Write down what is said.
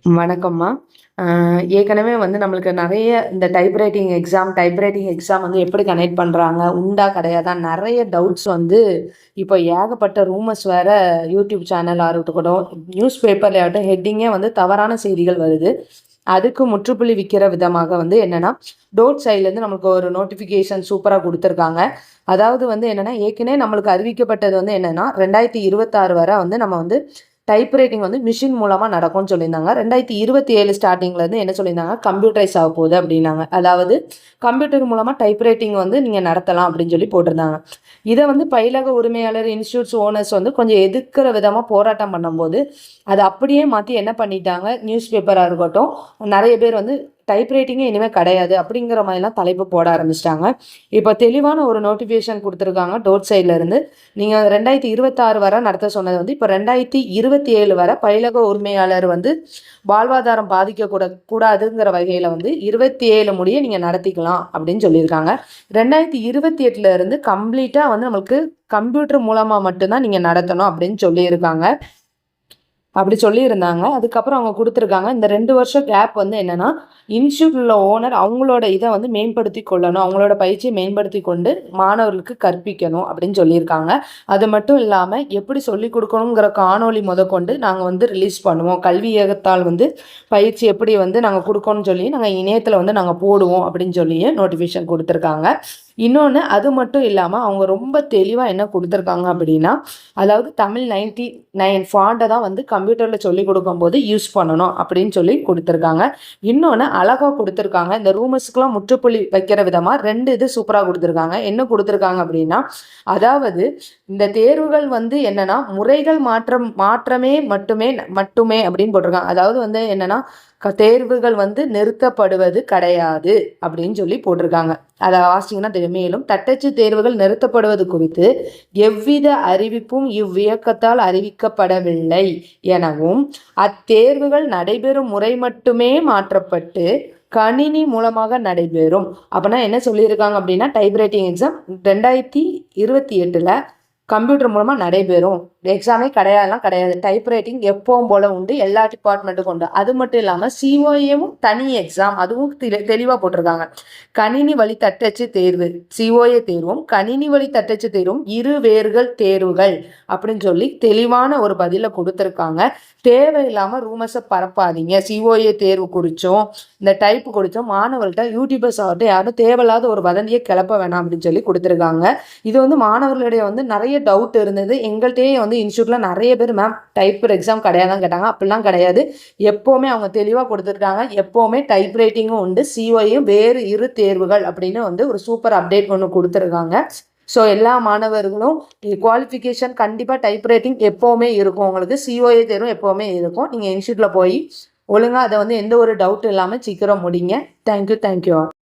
வணக்கம்மா. ஏற்கனவே வந்து நம்மளுக்கு நெறைய இந்த டைப் ரைட்டிங் எக்ஸாம் வந்து எப்படி கனெக்ட் பண்றாங்க? உண்டா? கிடையாதா? நெறைய டவுட்ஸ் வந்து இப்போ ஏகப்பட்ட ரூமர்ஸ் வேற யூடியூப் சேனலா இருக்கட்டும், நியூஸ் பேப்பர்லயாகட்டும் ஹெட்டிங்கே வந்து தவறான செய்திகள் வருது. அதுக்கு முற்றுப்புள்ளி விக்கிற விதமாக வந்து என்னன்னா, டோட் சைட்லேருந்து நம்மளுக்கு ஒரு நோட்டிஃபிகேஷன் சூப்பரா குடுத்துருக்காங்க. அதாவது வந்து என்னன்னா, ஏற்கனவே நம்மளுக்கு அறிவிக்கப்பட்டது வந்து என்னன்னா, 2026 வரை வந்து நம்ம வந்து டைப் ரைட்டிங் வந்து மிஷின் மூலமாக நடக்கும்னு சொல்லியிருந்தாங்க. 2027 ஸ்டார்டிங்லேருந்து என்ன சொல்லியிருந்தாங்க, கம்ப்யூட்டரைஸ் ஆக போகுது அப்படின்னாங்க. அதாவது கம்ப்யூட்டர் மூலமாக டைப் ரைட்டிங் வந்து நீங்கள் நடத்தலாம் அப்படின்னு சொல்லி போட்டிருந்தாங்க. இதை வந்து பயிலக உரிமையாளர் இன்ஸ்டியூட்ஸ் ஓனர்ஸ் வந்து கொஞ்சம் எதிர்க்கிற விதமாக போராட்டம் பண்ணும்போது அதை அப்படியே மாற்றி என்ன பண்ணிட்டாங்க, நியூஸ் பேப்பராக இருக்கட்டும், நிறைய பேர் வந்து டைப் ரைட்டிங்கே இனிமேல் கிடையாது அப்படிங்கிற மாதிரிலாம் தலைப்பு போட ஆரம்பிச்சிட்டாங்க. இப்போ தெளிவான ஒரு நோட்டிஃபிகேஷன் கொடுத்துருக்காங்க டோட் சைட்லேருந்து. நீங்கள் 2026 வரை நடத்த சொன்னது வந்து இப்போ 2027 வரை பயிலக உரிமையாளர் வந்து வாழ்வாதாரம் கூடாதுங்கிற வகையில் வந்து 27 முடிய நீங்கள் நடத்திக்கலாம் அப்படின்னு சொல்லியிருக்காங்க. 2028 இருந்து கம்ப்ளீட்டாக வந்து நம்மளுக்கு கம்ப்யூட்டர் மூலமாக மட்டும்தான் நீங்கள் நடத்தணும் அப்படின்னு சொல்லியிருக்காங்க. அப்படி சொல்லியிருந்தாங்க. அதுக்கப்புறம் அவங்க கொடுத்துருக்காங்க. இந்த 2 வருஷம் கேப் வந்து என்னென்னா, இன்ஸ்டியூட்டில் உள்ள ஓனர் அவங்களோட இதை வந்து மேம்படுத்தி கொள்ளணும், அவங்களோட பயிற்சியை மேம்படுத்தி கொண்டு மாணவர்களுக்கு கற்பிக்கணும் அப்படின்னு சொல்லியிருக்காங்க. அது மட்டும் இல்லாமல் எப்படி சொல்லிக் கொடுக்கணுங்கிற காணொலி முதற்கொண்டு நாங்கள் வந்து ரிலீஸ் பண்ணுவோம். கல்வி இயக்கத்தால் வந்து பயிற்சி எப்படி வந்து நாங்கள் கொடுக்கணும்னு சொல்லி நாங்கள் இணையத்தில் வந்து நாங்கள் போடுவோம் அப்படின்னு சொல்லியே நோட்டிஃபிகேஷன் கொடுத்துருக்காங்க. இன்னொன்று அது மட்டும் இல்லாமல் அவங்க ரொம்ப தெளிவாக என்ன கொடுத்துருக்காங்க அப்படின்னா, அதாவது தமிழ் 99 ஃபாண்ட்டை தான் வந்து கம்ப்யூட்டரில் சொல்லிக் கொடுக்கும்போது யூஸ் பண்ணணும் அப்படின்னு சொல்லி கொடுத்துருக்காங்க. இன்னொன்று அழகாக கொடுத்துருக்காங்க. இந்த ரூமர்ஸுக்கெலாம் முற்றுப்புள்ளி வைக்கிற விதமாக 2 இது சூப்பராக கொடுத்துருக்காங்க. என்ன கொடுத்துருக்காங்க அப்படின்னா, அதாவது இந்த தேர்வுகள் வந்து என்னென்னா முறைகள் மாற்றமே மட்டுமே அப்படின்னு போட்டிருக்காங்க. அதாவது வந்து என்னென்னா, தேர்வுகள் வந்து நிறுத்தப்படுவது கிடையாது அப்படின்னு சொல்லி போட்டிருக்காங்க. அதை வாசிங்கன்னா தெரியும். மேலும் தட்டச்சு தேர்வுகள் நிறுத்தப்படுவது குறித்து எவ்வித அறிவிப்பும் இவ்வியக்கத்தால் அறிவிக்கப்படவில்லை எனவும், அத்தேர்வுகள் நடைபெறும் முறை மட்டுமே மாற்றப்பட்டு கணினி மூலமாக நடைபெறும். அப்படின்னா என்ன சொல்லியிருக்காங்க அப்படின்னா, டைப் ரைட்டிங் எக்ஸாம் 2028 கம்ப்யூட்டர் மூலமாக நடைபெறும். எக்ஸாமே கிடையாது. டைப் ரைட்டிங் எப்பவும் போல உண்டு, எல்லா டிபார்ட்மெண்ட்டுக்கும் உண்டு. அது மட்டும் இல்லாமல் சிஓஏவும் தனி எக்ஸாம், அதுவும் தெளிவாக போட்டிருக்காங்க. கணினி வழி தட்டச்சு தேர்வு, சிஓஏ தேர்வும் கணினி வழி தட்டச்சு தேர்வும் வேறுகள் தேர்வுகள் அப்படின்னு சொல்லி தெளிவான ஒரு பதிலை கொடுத்துருக்காங்க. தேவையில்லாமல் ரூமர்ஸை பரப்பாதீங்க. சிஓஏ தேர்வு குறித்தும் இந்த டைப்பு குறித்தும் மாணவர்கள்ட்ட யூடியூபர்ஸ் ஆகட்டும் யாரும் தேவையில்லாத ஒரு வதந்தியை கிளப்ப வேணாம் அப்படின்னு சொல்லி கொடுத்துருக்காங்க. இது வந்து மாணவர்களிடையே வந்து நிறைய டவுட் இருந்தது. எங்கள்கிட்டயே வந்து இன்ஸ்டியூட்டில் நிறைய பேர் மேம் டைப் எக்ஸாம் கிடையாதான் கேட்டாங்க. அப்படிலாம் கிடையாது. எப்போவுமே அவங்க தெளிவாக கொடுத்துருக்காங்க. எப்போவுமே டைப் ரைட்டிங்கும் உண்டு, சிஓயும் வேறு தேர்வுகள் அப்படின்னு வந்து ஒரு சூப்பர் அப்டேட் ஒன்று கொடுத்துருக்காங்க. ஸோ எல்லா மாணவர்களும் குவாலிஃபிகேஷன் கண்டிப்பாக டைப் ரைட்டிங் எப்போவுமே இருக்கும். உங்களுக்கு சிஓஏ தேர்வும் எப்போவுமே இருக்கும். நீங்கள் இன்ஸ்டியூட்டில் போய் ஒழுங்காக அதை வந்து எந்த ஒரு டவுட் இல்லாமல் சீக்கிரம் முடிங்க. தேங்க்யூ.